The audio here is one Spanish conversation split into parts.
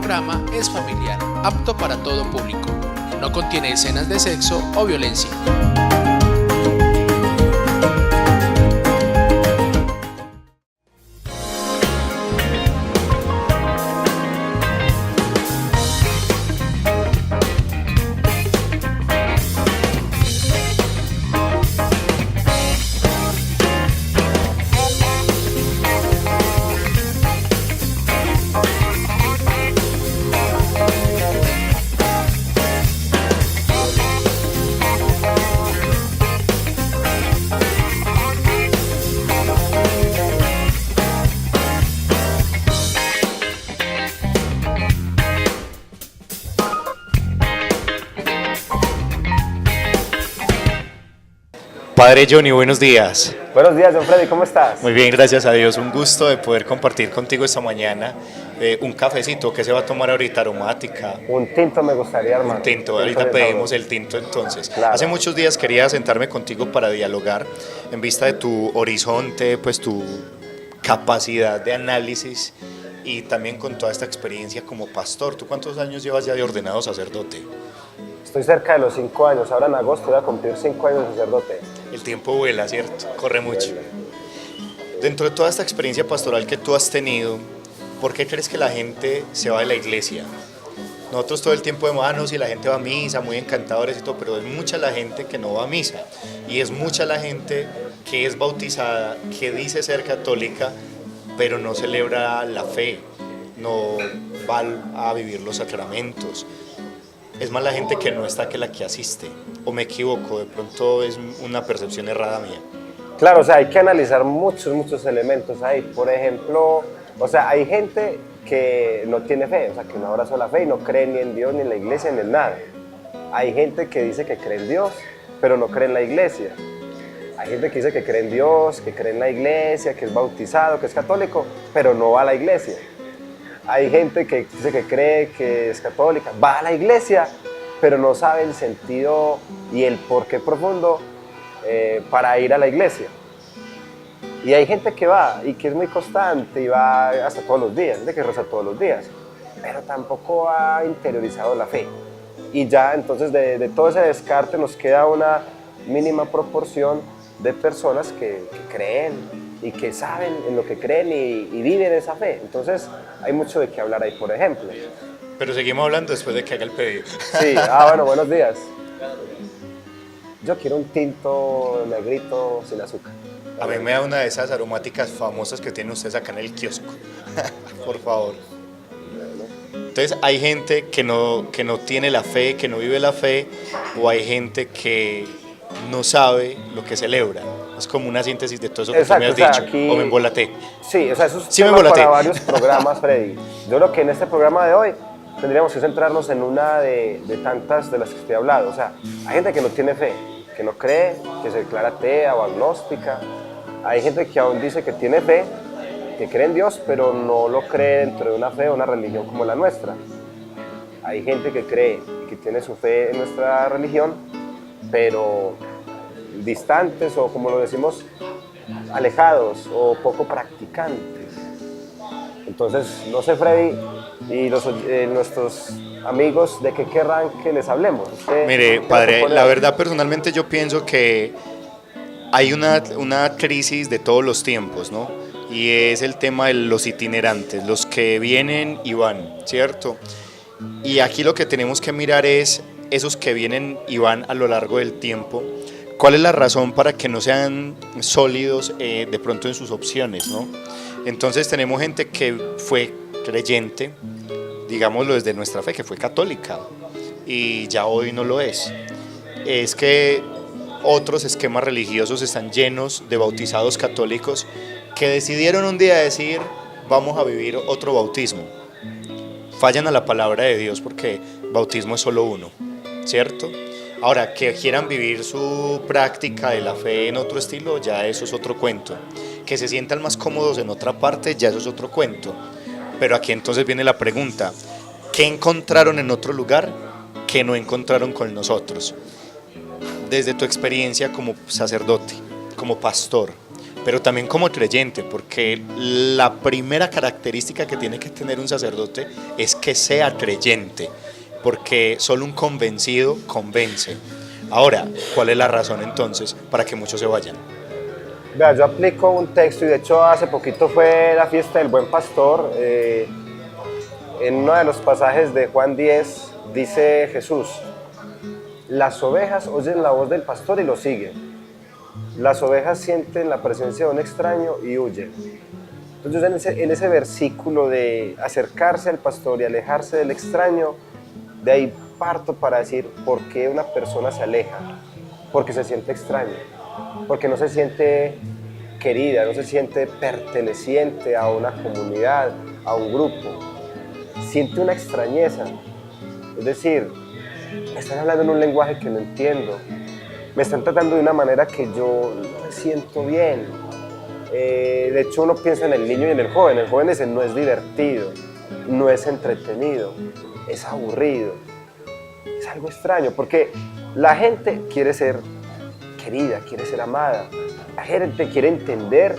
programa es familiar, apto para todo público. No contiene escenas de sexo o violencia. Padre Johnny, buenos días. Buenos días, don Freddy, ¿cómo estás? Muy bien, gracias a Dios. Un gusto de poder compartir contigo esta mañana un cafecito. ¿Qué se va a tomar ahorita? ¿Aromática? Un tinto me gustaría, hermano. Un tinto, ahorita pedimos el tinto entonces. Claro. Hace muchos días quería sentarme contigo para dialogar en vista de tu horizonte, pues tu capacidad de análisis y también con toda esta experiencia como pastor. ¿Tú cuántos años llevas ya de ordenado sacerdote? Estoy cerca de los 5 años, ahora en agosto voy a cumplir 5 años de sacerdote. El tiempo vuela, ¿cierto? Corre mucho. Dentro de toda esta experiencia pastoral que tú has tenido, ¿por qué crees que la gente se va de la iglesia? Nosotros todo el tiempo de manos y la gente va a misa, muy encantadores y todo, pero es mucha la gente que no va a misa. Y es mucha la gente que es bautizada, que dice ser católica, pero no celebra la fe, no va a vivir los sacramentos. Es más la gente que no está que la que asiste. ¿O me equivoco? De pronto es una percepción errada mía. Claro, o sea, hay que analizar muchos elementos ahí. Por ejemplo, o sea, hay gente que no tiene fe, o sea, que no abrazó la fe y no cree ni en Dios, ni en la iglesia, ni en nada. Hay gente que dice que cree en Dios, pero no cree en la iglesia. Hay gente que dice que cree en Dios, que cree en la iglesia, que es bautizado, que es católico, pero no va a la iglesia. Hay gente que dice que cree que es católica, va a la iglesia, pero no sabe el sentido y el porqué profundo para ir a la iglesia. Y hay gente que va y que es muy constante y va hasta todos los días, gente que reza todos los días, pero tampoco ha interiorizado la fe. Y ya entonces de todo ese descarte nos queda una mínima proporción de personas que creen y que saben en lo que creen y viven esa fe. Entonces hay mucho de qué hablar ahí, por ejemplo. Pero seguimos hablando después de que haga el pedido. Sí, bueno, buenos días. Yo quiero un tinto negrito sin azúcar. A mí me da una de esas aromáticas famosas que tienen ustedes acá en el kiosco. Por favor. Entonces hay gente que no tiene la fe, que no vive la fe, o hay gente que no sabe lo que celebra. Es como una síntesis de todo eso que tú me has dicho, aquí, o me embolaté. Sí, o sea, eso es sí tema para varios programas, Freddy. Yo creo que en este programa de hoy tendríamos que centrarnos en una de tantas de las que estoy hablando. O sea, hay gente que no tiene fe, que no cree, que se declara atea o agnóstica. Hay gente que aún dice que tiene fe, que cree en Dios, pero no lo cree dentro de una fe o una religión como la nuestra. Hay gente que cree que tiene su fe en nuestra religión, pero distantes o, como lo decimos, alejados o poco practicantes. Entonces, no sé, Freddy, y nuestros amigos, ¿de qué querrán que les hablemos? Mire, padre, la verdad, personalmente yo pienso que hay una crisis de todos los tiempos, ¿no? Y es el tema de los itinerantes, los que vienen y van, ¿cierto? Y aquí lo que tenemos que mirar es esos que vienen y van a lo largo del tiempo. ¿Cuál es la razón para que no sean sólidos de pronto en sus opciones, ¿no? Entonces tenemos gente que fue creyente, digámoslo desde nuestra fe, que fue católica y ya hoy no lo es. Es que otros esquemas religiosos están llenos de bautizados católicos que decidieron un día decir vamos a vivir otro bautismo. Fallan a la palabra de Dios porque bautismo es solo uno, ¿cierto? Ahora, que quieran vivir su práctica de la fe en otro estilo, ya eso es otro cuento. Que se sientan más cómodos en otra parte, ya eso es otro cuento. Pero aquí entonces viene la pregunta, ¿qué encontraron en otro lugar que no encontraron con nosotros? Desde tu experiencia como sacerdote, como pastor, pero también como creyente, porque la primera característica que tiene que tener un sacerdote es que sea creyente, porque solo un convencido convence. Ahora, ¿cuál es la razón entonces para que muchos se vayan? Vea, yo aplico un texto y de hecho hace poquito fue la fiesta del Buen Pastor. En uno de los pasajes de Juan 10 dice Jesús: las ovejas oyen la voz del pastor y lo siguen. Las ovejas sienten la presencia de un extraño y huyen. Entonces en ese versículo de acercarse al pastor y alejarse del extraño, de ahí parto para decir por qué una persona se aleja. Porque se siente extraña, porque no se siente querida, no se siente perteneciente a una comunidad, a un grupo. Siente una extrañeza. Es decir, me están hablando en un lenguaje que no entiendo. Me están tratando de una manera que yo no me siento bien. De hecho, uno piensa en el niño y en el joven. El joven dice, no es divertido, no es entretenido, es aburrido. Es algo extraño, porque la gente quiere ser querida, quiere ser amada. La gente quiere entender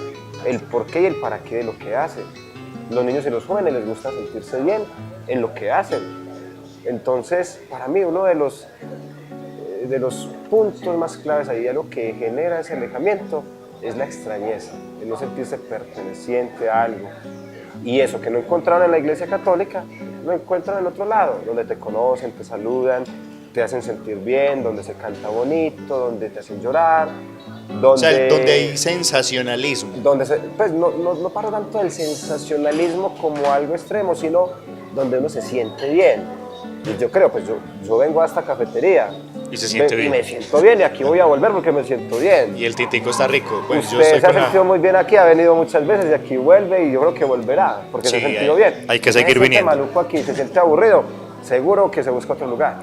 el porqué y el para qué de lo que hace. Los niños y los jóvenes les gusta sentirse bien en lo que hacen. Entonces, para mí, uno de los puntos más claves ahí, a lo que genera ese alejamiento, es la extrañeza, el no sentirse perteneciente a algo. Y eso que no encontraron en la Iglesia Católica, lo encuentran en otro lado, donde te conocen, te saludan, te hacen sentir bien, donde se canta bonito, donde te hacen llorar, donde, o sea, donde hay sensacionalismo. Donde pues no paro tanto del sensacionalismo como algo extremo, sino donde uno se siente bien. Y yo creo, pues yo vengo a esta cafetería y se siente bien. Y me siento bien, y aquí voy a volver porque me siento bien. Y el tintico está rico. Bueno, usted se ha sentido muy bien aquí, ha venido muchas veces y aquí vuelve, y yo creo que volverá, porque se ha sentido bien. Hay que seguir viniendo. Si maluco aquí, se siente aburrido, seguro que se busca otro lugar.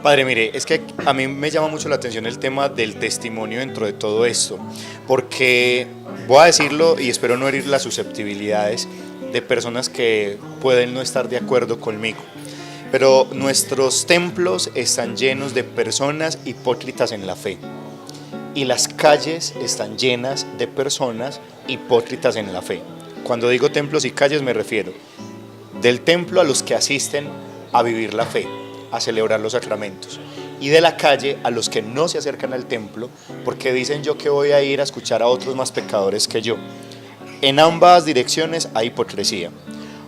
Padre, mire, es que a mí me llama mucho la atención el tema del testimonio dentro de todo esto, porque voy a decirlo y espero no herir las susceptibilidades de personas que pueden no estar de acuerdo conmigo, pero nuestros templos están llenos de personas hipócritas en la fe y las calles están llenas de personas hipócritas en la fe. Cuando digo templos y calles me refiero del templo a los que asisten a vivir la fe, a celebrar los sacramentos, y de la calle a los que no se acercan al templo porque dicen yo que voy a ir a escuchar a otros más pecadores que yo. En ambas direcciones hay hipocresía.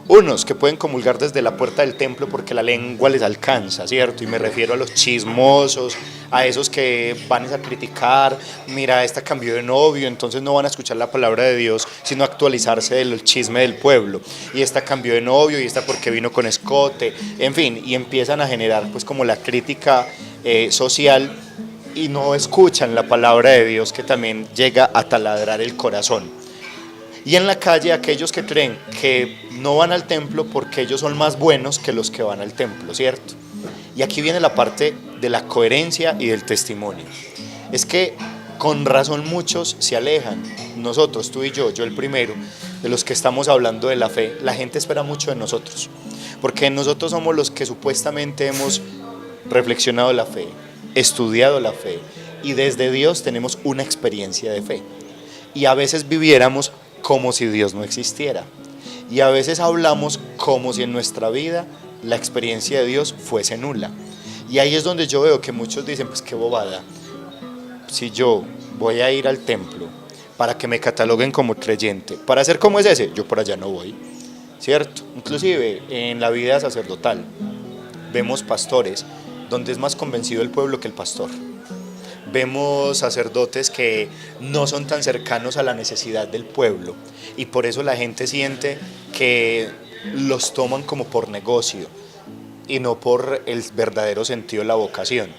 Unos que pueden comulgar desde la puerta del templo porque la lengua les alcanza, ¿cierto? Y me refiero a los chismosos, a esos que van a criticar, mira, esta cambió de novio, entonces no van a escuchar la palabra de Dios, sino actualizarse del chisme del pueblo. Y esta cambió de novio, y esta porque vino con escote, en fin, y empiezan a generar pues como la crítica social y no escuchan la palabra de Dios que también llega a taladrar el corazón. Y en la calle aquellos que creen que no van al templo porque ellos son más buenos que los que van al templo, ¿cierto? Y aquí viene la parte de la coherencia y del testimonio. Es que con razón muchos se alejan, nosotros, tú y yo el primero, de los que estamos hablando de la fe. La gente espera mucho de nosotros, porque nosotros somos los que supuestamente hemos reflexionado la fe, estudiado la fe, y desde Dios tenemos una experiencia de fe. Y a veces viviéramos como si Dios no existiera. Y a veces hablamos como si en nuestra vida la experiencia de Dios fuese nula. Y ahí es donde yo veo que muchos dicen, pues qué bobada. Si yo voy a ir al templo para que me cataloguen como creyente, para ser como es ese, yo por allá no voy, ¿cierto? Inclusive en la vida sacerdotal vemos pastores donde es más convencido el pueblo que el pastor. Vemos sacerdotes que no son tan cercanos a la necesidad del pueblo y por eso la gente siente que los toman como por negocio y no por el verdadero sentido de la vocación.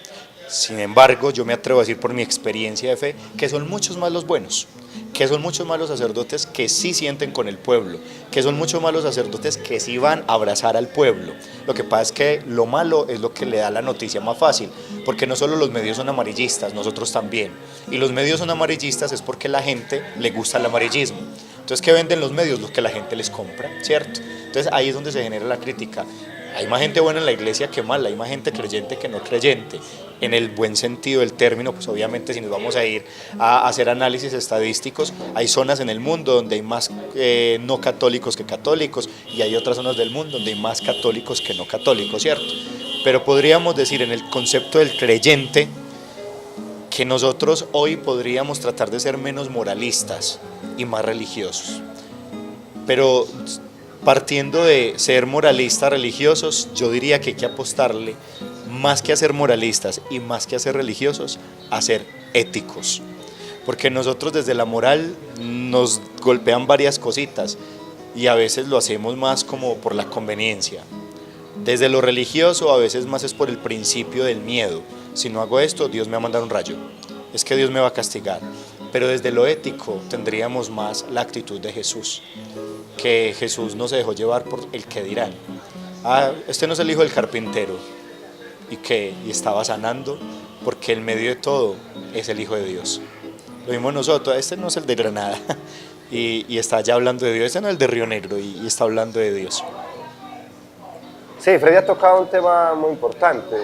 Sin embargo, yo me atrevo a decir por mi experiencia de fe que son muchos más los buenos, que son muchos más los sacerdotes que sí sienten con el pueblo, que son muchos más los sacerdotes que sí van a abrazar al pueblo. Lo que pasa es que lo malo es lo que le da la noticia más fácil, porque no solo los medios son amarillistas, nosotros también. Y los medios son amarillistas es porque a la gente le gusta el amarillismo. Entonces, ¿qué venden los medios? Lo que la gente les compra, ¿cierto? Entonces, ahí es donde se genera la crítica. Hay más gente buena en la iglesia que mala, hay más gente creyente que no creyente. en el buen sentido del término, pues obviamente si nos vamos a ir a hacer análisis estadísticos, hay zonas en el mundo donde hay más no católicos que católicos y hay otras zonas del mundo donde hay más católicos que no católicos, ¿cierto? Pero podríamos decir en el concepto del creyente que nosotros hoy podríamos tratar de ser menos moralistas y más religiosos. Pero partiendo de ser moralistas religiosos, yo diría que hay que apostarle más que a ser moralistas y más que a ser religiosos, a ser éticos. Porque nosotros desde la moral nos golpean varias cositas y a veces lo hacemos más como por la conveniencia. Desde lo religioso a veces más es por el principio del miedo. Si no hago esto, Dios me va a mandar un rayo. Es que Dios me va a castigar. Pero desde lo ético tendríamos más la actitud de Jesús. Que Jesús no se dejó llevar por el que dirán. Ah, este no es el hijo del carpintero. Y estaba sanando porque en medio de todo es el hijo de Dios. Lo mismo nosotros, este no es el de Granada y está ya hablando de Dios, este no es el de Río Negro y está hablando de Dios. Sí, Freddy ha tocado un tema muy importante,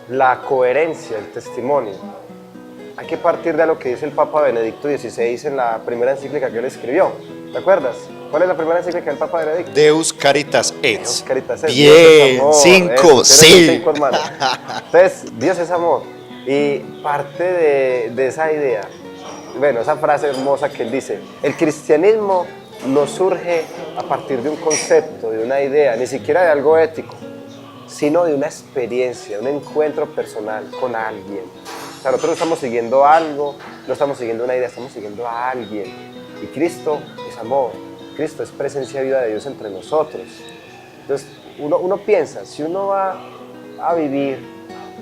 la coherencia, el testimonio. Hay que partir de lo que dice el Papa Benedicto XVI en la primera encíclica que él escribió. ¿Te acuerdas? ¿Cuál es la primera encíclica del Papa Benedicto? Deus Caritas Et. Deus Caritas Et. Bien, 5, sí. 5, hermano. Entonces, Dios es amor. Y parte de esa idea, bueno, esa frase hermosa que él dice, el cristianismo no surge a partir de un concepto, de una idea, ni siquiera de algo ético, sino de una experiencia, un encuentro personal con alguien. O sea, nosotros no estamos siguiendo algo, no estamos siguiendo una idea, estamos siguiendo a alguien. Y Cristo es amor, Cristo es presencia viva de Dios entre nosotros. Entonces, uno piensa, si uno va a vivir,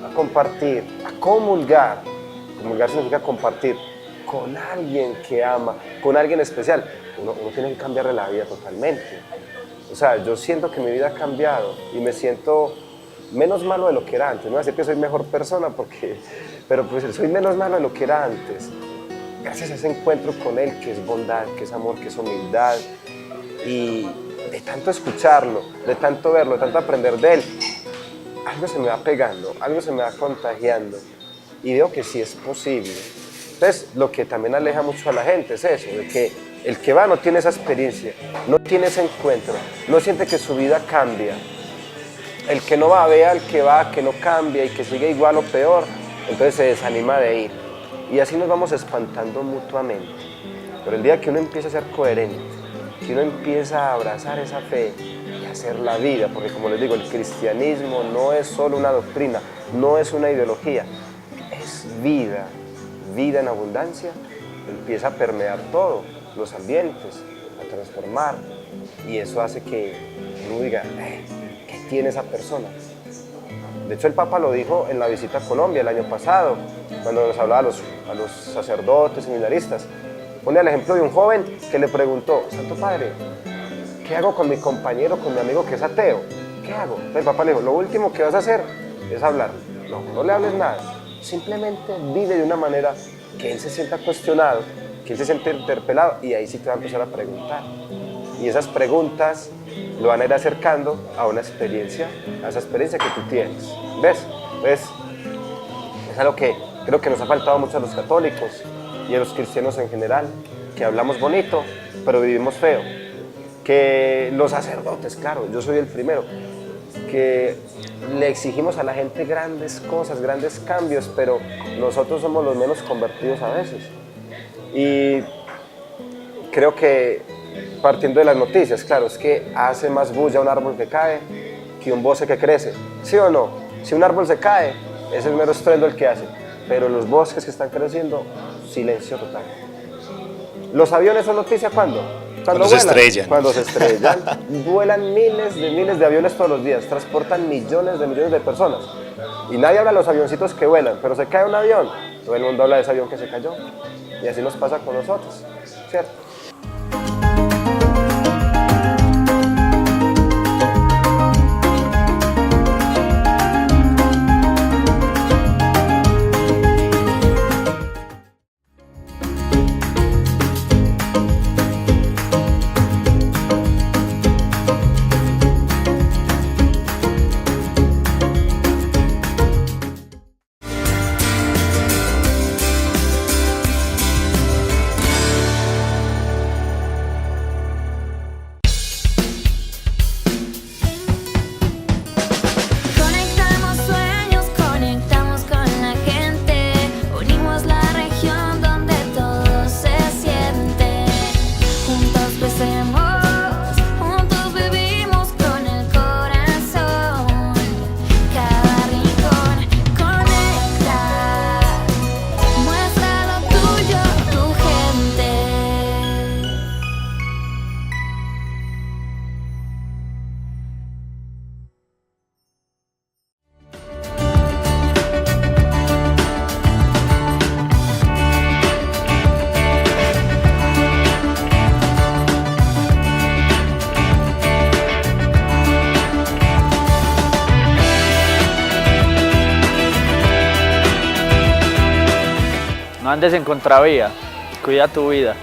a compartir, a comulgar significa compartir con alguien que ama, con alguien especial, uno tiene que cambiarle la vida totalmente. O sea, yo siento que mi vida ha cambiado y me siento menos malo de lo que era antes. No voy a decir que soy mejor persona, pero pues soy menos malo de lo que era antes. Gracias a ese encuentro con Él, que es bondad, que es amor, que es humildad. Y de tanto escucharlo, de tanto verlo, de tanto aprender de Él, algo se me va pegando, algo se me va contagiando. Y veo que sí es posible. Entonces, lo que también aleja mucho a la gente es eso, de que el que va no tiene esa experiencia, no tiene ese encuentro, no siente que su vida cambia. El que no va, ve al que va, que no cambia y que sigue igual o peor, entonces se desanima de ir. Y así nos vamos espantando mutuamente. Pero el día que uno empieza a ser coherente, que uno empieza a abrazar esa fe y a hacer la vida, porque como les digo, el cristianismo no es solo una doctrina, no es una ideología, es vida, vida en abundancia, empieza a permear todo, los ambientes, a transformar, y eso hace que uno diga, ¿qué tiene esa persona? De hecho, el Papa lo dijo en la visita a Colombia el año pasado, cuando nos hablaba a los sacerdotes, seminaristas. Pone el ejemplo de un joven que le preguntó, Santo Padre, ¿qué hago con mi compañero, con mi amigo que es ateo? ¿Qué hago? Entonces el Papa le dijo, lo último que vas a hacer es hablar. No le hables nada. Simplemente vive de una manera que él se sienta cuestionado, que él se sienta interpelado, y ahí sí te va a empezar a preguntar. Y esas preguntas lo van a ir acercando a una experiencia, a esa experiencia que tú tienes. ¿Ves? Entonces, es algo que creo que nos ha faltado mucho a los católicos y a los cristianos en general, que hablamos bonito, pero vivimos feo. Que los sacerdotes, claro, yo soy el primero, que le exigimos a la gente grandes cosas, grandes cambios, pero nosotros somos los menos convertidos a veces. Y creo que partiendo de las noticias, claro, es que hace más bulla un árbol que cae que un bosque que crece, ¿sí o no? Si un árbol se cae, es el mero estruendo el que hace, pero los bosques que están creciendo, silencio total. ¿Los aviones son noticia cuándo? Cuando se estrellan. Cuando se estrellan. Vuelan miles de aviones todos los días, transportan millones de personas. Y nadie habla de los avioncitos que vuelan, pero se cae un avión, todo el mundo habla de ese avión que se cayó. Y así nos pasa con nosotros, ¿cierto? andes en contravía, cuida tu vida.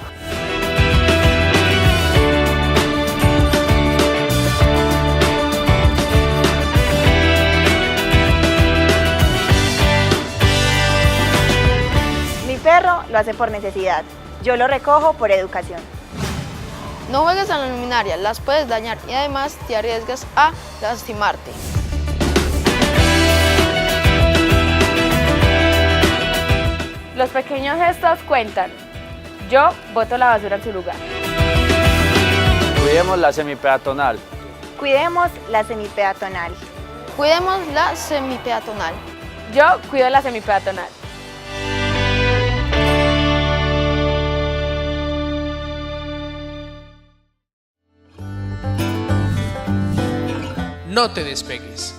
Mi perro lo hace por necesidad, yo lo recojo por educación. No juegues a la luminaria, las puedes dañar y además te arriesgas a lastimarte. Los pequeños gestos cuentan. Yo boto la basura en su lugar. Cuidemos la semipeatonal. Cuidemos la semipeatonal. Cuidemos la semipeatonal. Yo cuido la semipeatonal. No te despegues.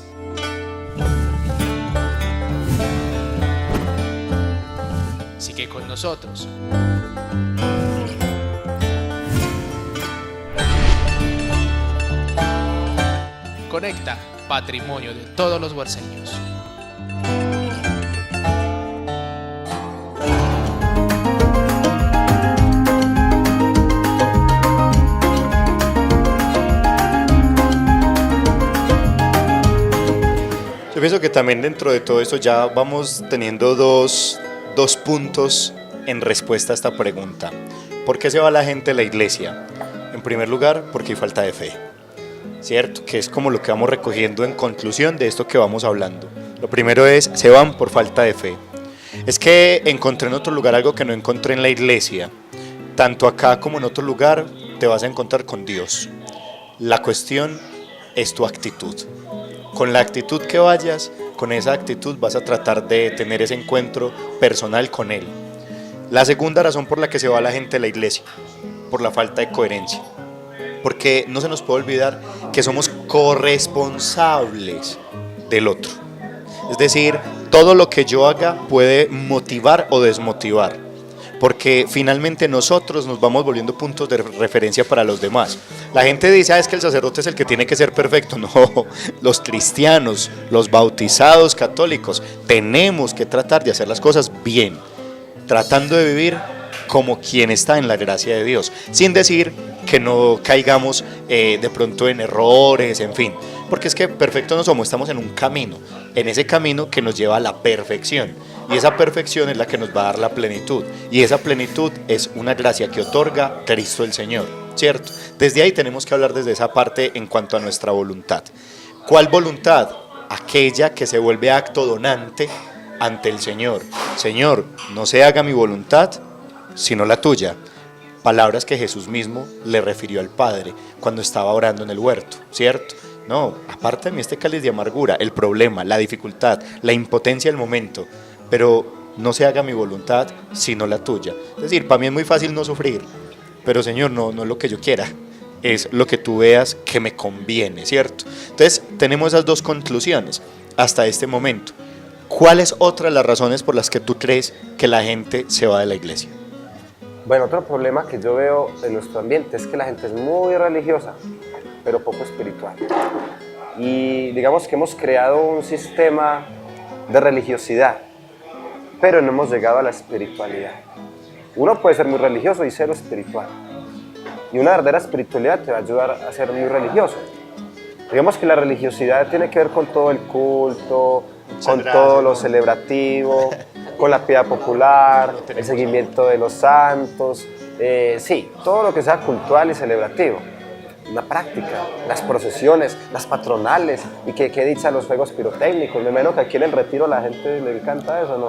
Sigue con nosotros. Conecta, patrimonio de todos los huarceños. Yo pienso que también dentro de todo eso ya vamos teniendo dos puntos en respuesta a esta pregunta. ¿Por qué se va la gente a la iglesia? En primer lugar, porque hay falta de fe, ¿cierto? Que es como lo que vamos recogiendo en conclusión de esto que vamos hablando. Lo primero es, se van por falta de fe. Es que encontré en otro lugar algo que no encontré en la iglesia. Tanto acá como en otro lugar te vas a encontrar con Dios. La cuestión es tu actitud. Con la actitud que vayas, con esa actitud vas a tratar de tener ese encuentro personal con Él. La segunda razón por la que se va la gente a la iglesia, por la falta de coherencia. Porque no se nos puede olvidar que somos corresponsables del otro. Es decir, todo lo que yo haga puede motivar o desmotivar. Porque finalmente nosotros nos vamos volviendo puntos de referencia para los demás. La gente dice, es que el sacerdote es el que tiene que ser perfecto. No, los cristianos, los bautizados católicos, tenemos que tratar de hacer las cosas bien, tratando de vivir como quien está en la gracia de Dios, sin decir que no caigamos de pronto en errores, en fin, porque es que perfectos no somos, estamos en un camino, en ese camino que nos lleva a la perfección, y esa perfección es la que nos va a dar la plenitud, y esa plenitud es una gracia que otorga Cristo el Señor, ¿cierto? Desde ahí tenemos que hablar desde esa parte en cuanto a nuestra voluntad. ¿Cuál voluntad? Aquella que se vuelve acto donante ante el Señor. Señor, no se haga mi voluntad, sino la tuya. Palabras que Jesús mismo le refirió al Padre cuando estaba orando en el huerto, ¿cierto? No, aparte de mí este cáliz de amargura, el problema, la dificultad, la impotencia del momento, pero no se haga mi voluntad, sino la tuya. Es decir, para mí es muy fácil no sufrir, pero Señor, no es lo que yo quiera, es lo que tú veas que me conviene, ¿cierto? Entonces, tenemos esas dos conclusiones hasta este momento. ¿Cuáles otras las razones por las que tú crees que la gente se va de la iglesia? Bueno, otro problema que yo veo en nuestro ambiente es que la gente es muy religiosa, pero poco espiritual. Y digamos que hemos creado un sistema de religiosidad, pero no hemos llegado a la espiritualidad. Uno puede ser muy religioso y cero espiritual. Y una verdadera espiritualidad te va a ayudar a ser muy religioso. Digamos que la religiosidad tiene que ver con todo el culto, con todo lo celebrativo, con la piedad popular, el seguimiento de los santos, sí, todo lo que sea cultural y celebrativo. Una práctica, las procesiones, las patronales, y que dicha los fuegos pirotécnicos. Me imagino que aquí en el Retiro la gente le encanta eso, ¿no?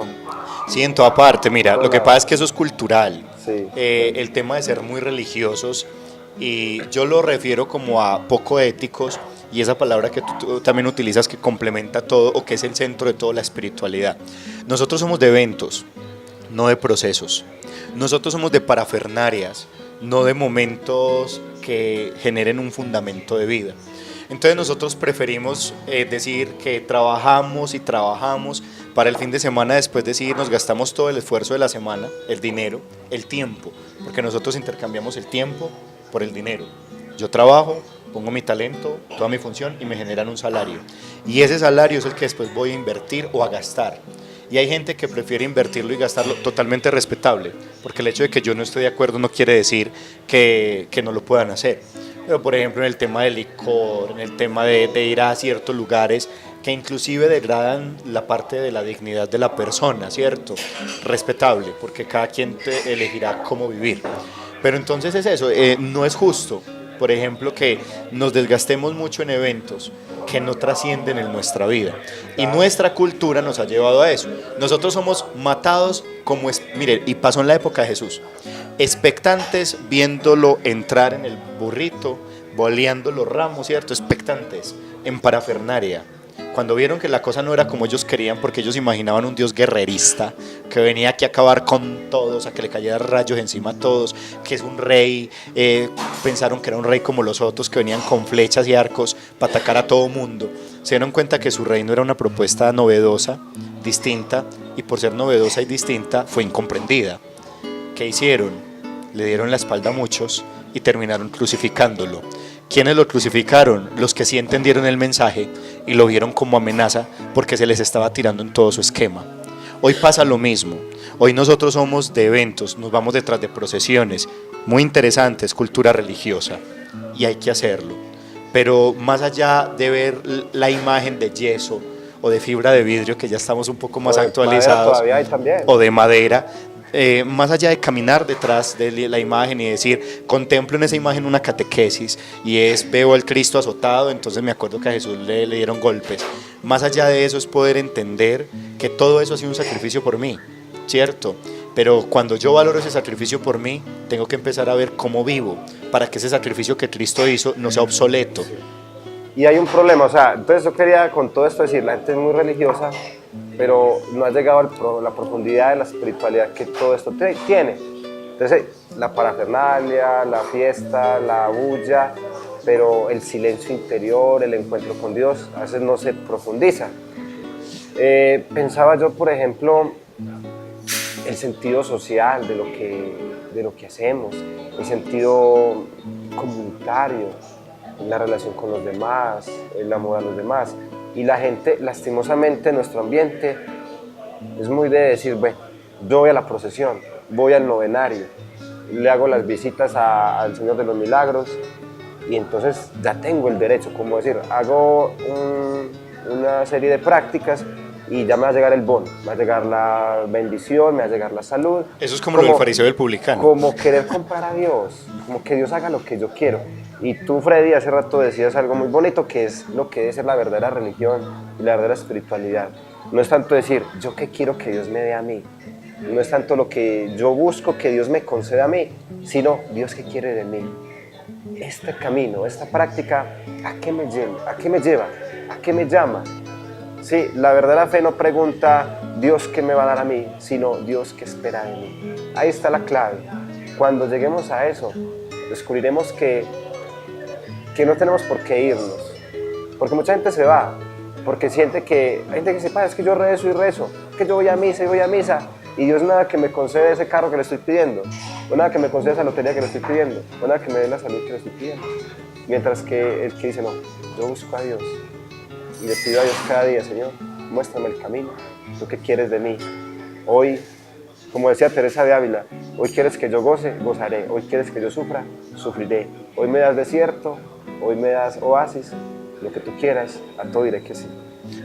Sí, en toda parte, mira, lo que pasa es que eso es cultural, Sí. El tema de ser muy religiosos, y yo lo refiero como a poco éticos, y esa palabra que tú también utilizas que complementa todo, o que es el centro de toda la espiritualidad. Nosotros somos de eventos, no de procesos. Nosotros somos de parafernarias, no de momentos que generen un fundamento de vida. Entonces nosotros preferimos decir que trabajamos y trabajamos para el fin de semana, después decir nos gastamos todo el esfuerzo de la semana, el dinero, el tiempo, porque nosotros intercambiamos el tiempo por el dinero. Yo trabajo, pongo mi talento, toda mi función y me generan un salario. Y ese salario es el que después voy a invertir o a gastar. Y hay gente que prefiere invertirlo y gastarlo, totalmente respetable, porque el hecho de que yo no esté de acuerdo no quiere decir que no lo puedan hacer. Pero por ejemplo en el tema del licor, en el tema de ir a ciertos lugares que inclusive degradan la parte de la dignidad de la persona, ¿cierto? Respetable, porque cada quien te elegirá cómo vivir. Pero entonces es eso, no es justo, por ejemplo, que nos desgastemos mucho en eventos que no trascienden en nuestra vida. Y nuestra cultura nos ha llevado a eso. Nosotros somos matados como es, mire, y pasó en la época de Jesús, expectantes viéndolo entrar en el burrito, boleando los ramos, ¿cierto? Expectantes, en parafernaria. Cuando vieron que la cosa no era como ellos querían, porque ellos imaginaban un Dios guerrerista, que venía aquí a acabar con todos, a que le cayeran rayos encima a todos, que es un rey, pensaron que era un rey como los otros, que venían con flechas y arcos para atacar a todo mundo. Se dieron cuenta que su reino era una propuesta novedosa, distinta, y por ser novedosa y distinta, fue incomprendida. ¿Qué hicieron? Le dieron la espalda a muchos y terminaron crucificándolo. ¿Quiénes lo crucificaron? Los que sí entendieron el mensaje y lo vieron como amenaza porque se les estaba tirando en todo su esquema. Hoy pasa lo mismo. Hoy nosotros somos de eventos, nos vamos detrás de procesiones muy interesantes, cultura religiosa, y hay que hacerlo. Pero más allá de ver la imagen de yeso o de fibra de vidrio, que ya estamos un poco más actualizados, todavía hay también. o de madera, más allá de caminar detrás de la imagen y decir, contemplo en esa imagen una catequesis, y es, veo al Cristo azotado, entonces me acuerdo que a Jesús le dieron golpes. Más allá de eso es poder entender que todo eso ha sido un sacrificio por mí, ¿cierto? Pero cuando yo valoro ese sacrificio por mí, tengo que empezar a ver cómo vivo, para que ese sacrificio que Cristo hizo no sea obsoleto. Y hay un problema, o sea, entonces yo quería con todo esto decir, la gente es muy religiosa, pero no ha llegado a la profundidad de la espiritualidad que todo esto tiene. Entonces, la parafernalia, la fiesta, la bulla, pero el silencio interior, el encuentro con Dios, a veces no se profundiza. Pensaba yo, por ejemplo, el sentido social de lo que hacemos, el sentido comunitario, la relación con los demás, el amor a los demás. Y la gente, lastimosamente, en nuestro ambiente es muy de decir, bueno, yo voy a la procesión, voy al novenario, le hago las visitas al Señor de los Milagros y entonces ya tengo el derecho, como decir, hago una serie de prácticas y ya me va a llegar el bono, me va a llegar la bendición, me va a llegar la salud. Eso es como lo del fariseo y el publicano. Como querer comprar a Dios, como que Dios haga lo que yo quiero. Y tú, Freddy, hace rato decías algo muy bonito, que es lo que debe ser la verdadera religión y la verdadera espiritualidad. No es tanto decir, yo qué quiero que Dios me dé a mí, no es tanto lo que yo busco que Dios me conceda a mí, sino Dios qué quiere de mí. Este camino, esta práctica, ¿a qué me lleva? ¿A qué me lleva? ¿A qué me llama? Sí, la verdadera fe no pregunta Dios qué me va a dar a mí, sino Dios qué espera de mí. Ahí está la clave. Cuando lleguemos a eso, descubriremos que no tenemos por qué irnos, porque mucha gente se va, porque siente que, hay gente que dice, es que yo rezo y rezo, que yo voy a misa y voy a misa, y Dios nada que me concede ese carro que le estoy pidiendo, o nada que me concede esa lotería que le estoy pidiendo, o nada que me dé la salud que le estoy pidiendo. Mientras que el que dice, no, yo busco a Dios, y le pido a Dios cada día, Señor, muéstrame el camino, ¿tú qué quieres de mí? Hoy, como decía Teresa de Ávila, hoy quieres que yo goce, gozaré, hoy quieres que yo sufra, sufriré, hoy me das desierto, hoy me das oasis, lo que tú quieras, a todo diré que sí.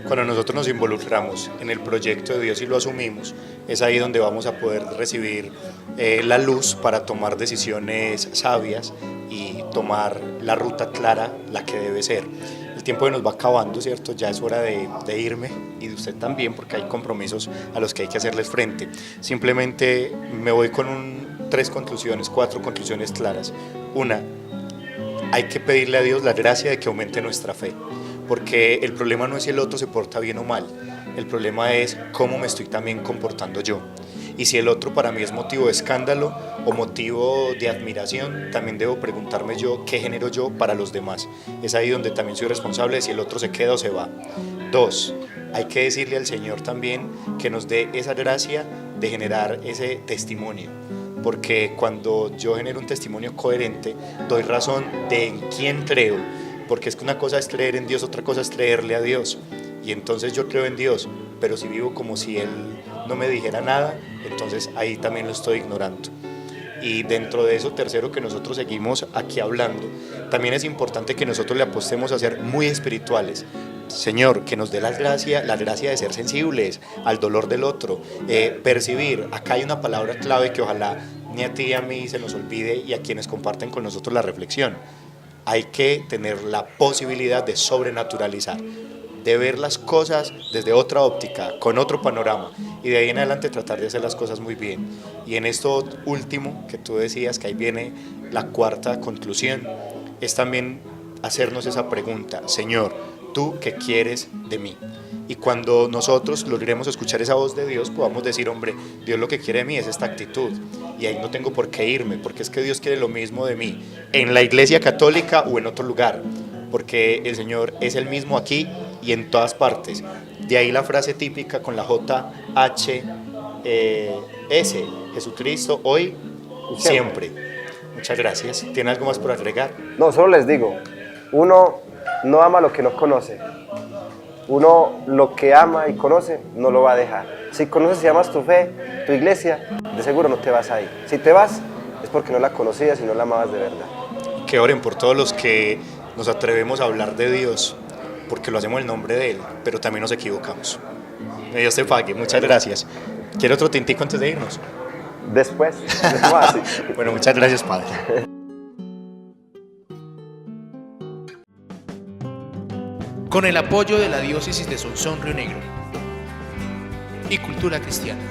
Cuando nosotros nos involucramos en el proyecto de Dios y lo asumimos, es ahí donde vamos a poder recibir la luz para tomar decisiones sabias y tomar la ruta clara, la que debe ser. El tiempo que nos va acabando, ¿cierto? Ya es hora de irme, y de usted también, porque hay compromisos a los que hay que hacerles frente. Simplemente me voy con 4 conclusiones claras. Una, hay que pedirle a Dios la gracia de que aumente nuestra fe, porque el problema no es si el otro se porta bien o mal, el problema es cómo me estoy también comportando yo. Y si el otro para mí es motivo de escándalo o motivo de admiración, también debo preguntarme yo qué genero yo para los demás. Es ahí donde también soy responsable de si el otro se queda o se va. 2, hay que decirle al Señor también que nos dé esa gracia de generar ese testimonio, porque cuando yo genero un testimonio coherente, doy razón de en quién creo, porque es que una cosa es creer en Dios, otra cosa es creerle a Dios. Y entonces yo creo en Dios, pero si vivo como si Él no me dijera nada, entonces ahí también lo estoy ignorando. Y dentro de eso, tercero, que nosotros seguimos aquí hablando, también es importante que nosotros le apostemos a ser muy espirituales. Señor, que nos dé la gracia de ser sensibles al dolor del otro, percibir. Acá hay una palabra clave que ojalá ni a ti ni a mí se nos olvide y a quienes comparten con nosotros la reflexión. Hay que tener la posibilidad de sobrenaturalizar, de ver las cosas desde otra óptica, con otro panorama, y de ahí en adelante tratar de hacer las cosas muy bien. Y en esto último que tú decías, que ahí viene la cuarta conclusión, es también hacernos esa pregunta: Señor, ¿tú qué quieres de mí? Y cuando nosotros logremos escuchar esa voz de Dios, podamos decir: hombre, Dios lo que quiere de mí es esta actitud, y ahí no tengo por qué irme, porque es que Dios quiere lo mismo de mí, en la iglesia católica o en otro lugar, porque el Señor es el mismo aquí y en todas partes. De ahí la frase típica con la JHS: Jesucristo hoy y siempre. Muchas gracias. ¿Tiene algo más por agregar? No, solo les digo, uno no ama lo que no conoce. Uno lo que ama y conoce no lo va a dejar. Si conoces y amas tu fe, tu iglesia, de seguro no te vas ahí. Si te vas, es porque no la conocías y no la amabas de verdad. Que oren por todos los que nos atrevemos a hablar de Dios, porque lo hacemos en nombre de Él, pero también nos equivocamos. Que Dios te pague. Muchas gracias. ¿Quiere otro tintico antes de irnos? Después, es fácil. Bueno, muchas gracias, Padre. Con el apoyo de la Diócesis de Sonsón Río Negro y Cultura Cristiana.